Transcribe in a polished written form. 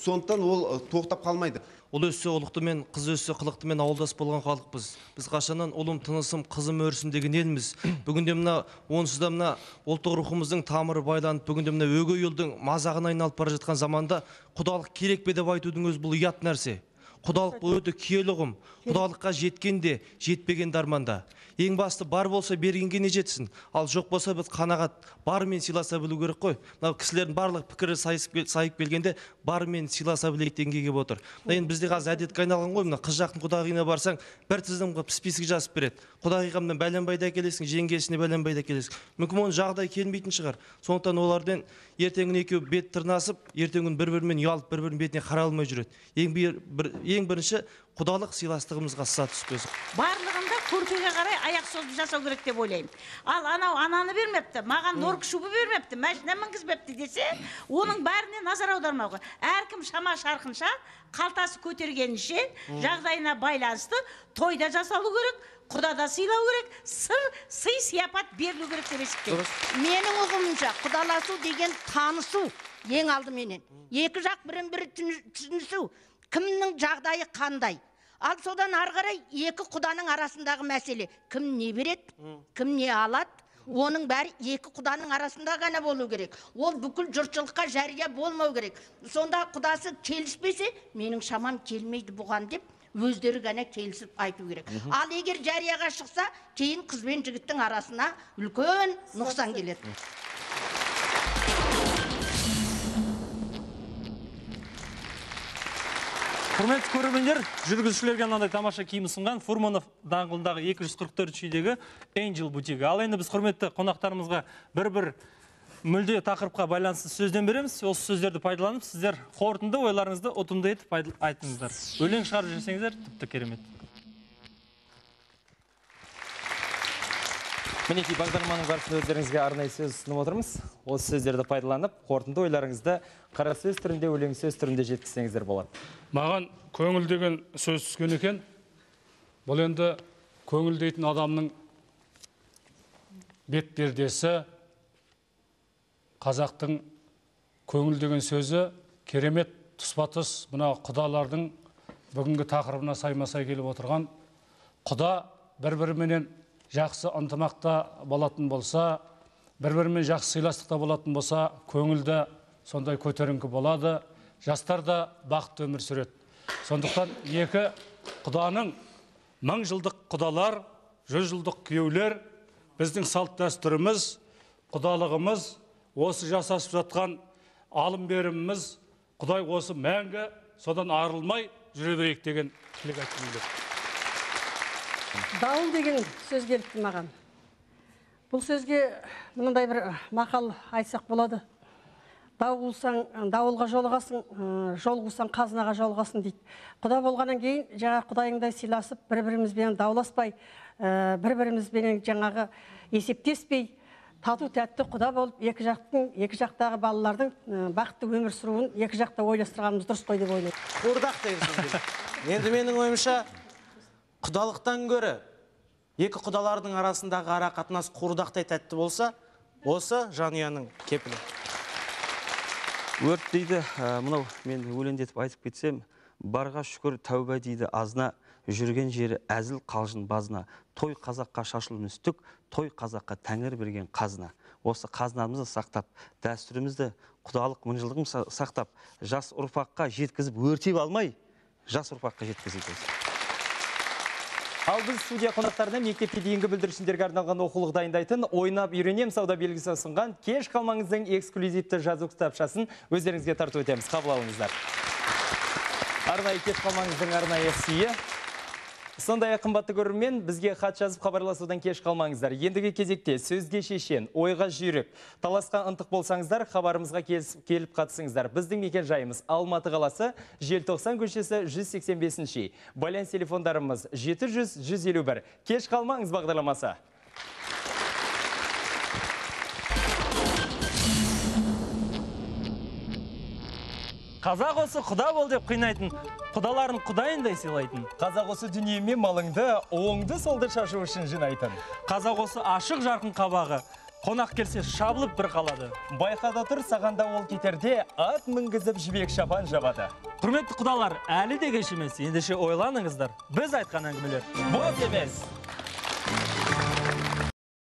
Сондықтан ол тоқтап қалмайды. Ол өссе ұлықтымен, қыз өссе қылықтымен ауылдас болған халықпыз. Біз қашаннан ұлым тынысым, қызым өрсін деген елміз. Бүгінде мына онсызда мына ұлттық рухымыздың тамыры байланып, бүгінде мына өгей ұлдың мазағына айналып бара жатқан заманда құдалық керек пе деп айтудың өзі бұл ұят нәрсе. Құдалық бұл өте киелі ұғым. Құдалыққа жеткенде, жетпегенде арманда. Ең басты бар болса бергенге не жетсін. Ал жоқ болса біз қанағат барымен сыйласа білу керек қой. Мынау кісілердің барлық пікірі сайып келгенде барымен сыйласа білейік деңгейге келіп отыр. Енді бізде қазір әдетке айналған ғой, мына қыз жақтың құдағиына барсаң, бір тізімге список жазып береді. Құдағиға мына бәленбайды әкелесің, жеңгесіне бәленбайды әкелесің. Мүмкін оның жағдайы келмейтін шығар. Сондықтан олардан ертеңін екеуі бет тырнасып, ертеңін бір-бірімен ұялып, бір-бірінің бетіне қарай алмай жүреді. Ең бірінші құдалық сыйластығымызға сызат түспесін. Барлығында көрпеге қарай аяқ созып жасау керек деп ойлаймын. Ал анау ананы бермепті, маған норк шубы бермепті, машина мінгізбепті десе, оның бәріне назар аудармауға. Әркім шама шарқынша, қалтасы көтергенінше, жағдайына байланысты тойда жасалу керек, құдада сыйлау керек, сый сияпат берілу керек деп есептеймін. Менің ұғымымша құдаласу деген танысу ең алдыменен. Екі жақ бірін-бірі түсінісу, кімнің жағдайы қандай. Ал содан ары қарай екі құданың арасындағы мәселе. Кім не береді, кім не алады, оның бәрі екі құданың арасында ғана болу керек. Ол бүкіл жұртшылыққа жария болмау керек. Сонда құдасы келіспесе, менің шамам келмейді бұған деп, өздері ғана келісіп айту керек. Ал егер жарияға шықса, кейін қыз бен жігіттің арасына үлкен нұқсан келеді. Құрметті көрермендер, жүргізушілерге мынандай тамаша киім ұсынған Фурманов даңғылындағы 244 үйдегі Angel бутигі. Ал енді біз құрметті қонақтарымызға бір мүлде тақырыпқа байланысты сөзден береміз. Осы сөздерді пайдаланып, сіздер қорытынды ойларыңызды ұтымды етіп айтыңыздар. Өлең шығарып жүрсеңіздер, тіпті керемет. Мінекей бағдарламаның барысында өздеріңізге арнайы сөз ұсынып отырмыз. Осы сөздерді пайдаланып, қорытынды ойларыңызды қара сөз түрінде, өлең сөз түрінде жеткізсеңіздер болады. Маған көңіл деген сөз түскен екен. Бұл енді көңіл дейтін адамның бет пердесі, қазақтың көңіл деген сөзі керемет тұспа-тұс мына құдалардың бүгінгі тақырыбына саймасай келіп отырған. Құда бір-біріменен жақсы ынтымақта болатын болса, бір-бірімен жақсы сыйластықта болатын болса, көңілді сондай көтеріңкі болады, жастар да бақытты өмір сүреді. Сондықтан екі құданың 1000 жылдық құдалар, 100 жылдық күйеулер, біздің салт дәстүріміз, құдалығымыз, осы жасасып жатқан алым беріміміз, Құдай осы мәңгі содан арылмай жүре берейік деген тілек айтқым келеді. Дауыл деген сөз келіпті маған. Бұл сөзге мынандай бір мақал айтсақ болады. Дауылға жолығасың, жолығасың қазынаға жолығасың дейді. Құда болғаннан кейін жаңа құдайыңдай сыйласып, бір-бірімізбен дауласпай, бір-бірімізбен жаңағы есептеспей, тату тәтті құда болып, екі жақтағы балалардың бақытты өмір сүруін екі жақта ойластырғанымыз дұрыс қой деп ойлаймын. Қуырдақ деген сөз. Енді менің ойымша құдалықтан гөрі екі құдалардың арасындағы ара қатынас қуырдақтай тәтті болса, осы жанұяның кепілі. Өрт дейді, мынау мен өлеңдетіп айтып кетсем, барға шүкір тәуба дейді азына, жүрген жері әзіл қалжын базына, той қазаққа шашылын үстік, той қазаққа тәңір берген қазына. Осы қазынамызды сақтап, дәстүрімізді, құдалық мыңжылдығын сақтап, жас ұрпаққа жеткізіп өртеп алмай, жас ұрпаққа жеткізіп. Ал біз студия қонақтарына мектепке дейінгі бүлдіршіндерге арналған оқулық дайындайтын ойнап үйренем сауда белгісі ұсынған кеш қалмаңыздың эксклюзивті жазу кітапшасын өздеріңізге тарту етеміз. Қабыл алыңыздар. Арнайы кеш қалмаңыздың арнайы сыйы. Сондай қымбатты көрермен, бізге хат жазып хабарласудан кеш қалмаңыздар. Ендігі кезекте сөзге шешен, ойға жүйрік, таласқа ынтық болсаңыздар, хабарымызға келіп қатысыңыздар. Біздің мекен жайымыз Алматы қаласы, Желтоқсан көшесі 185-ші. Байланыс телефондарымыз 700-151. Кеш қалмаңыз бағдарламасы. Қазақ осы құда бол деп қинайтын, құдаларын құдайындай сыйлайтын. Қазақ осы дүниемен малыңды, оңды солды шашу үшін жинайтын. Қазақ осы ашық жарқын қабағы, қонақ келсе шабылып бір қалады. Байқада тұр, сағанда ол кетерде ат мінгізіп жібек шапан жабады. Құрметті құдалар, әлі де кеш емес. Ендеше ойланыңыздар. Біз айтқан әңгімелер бос емес.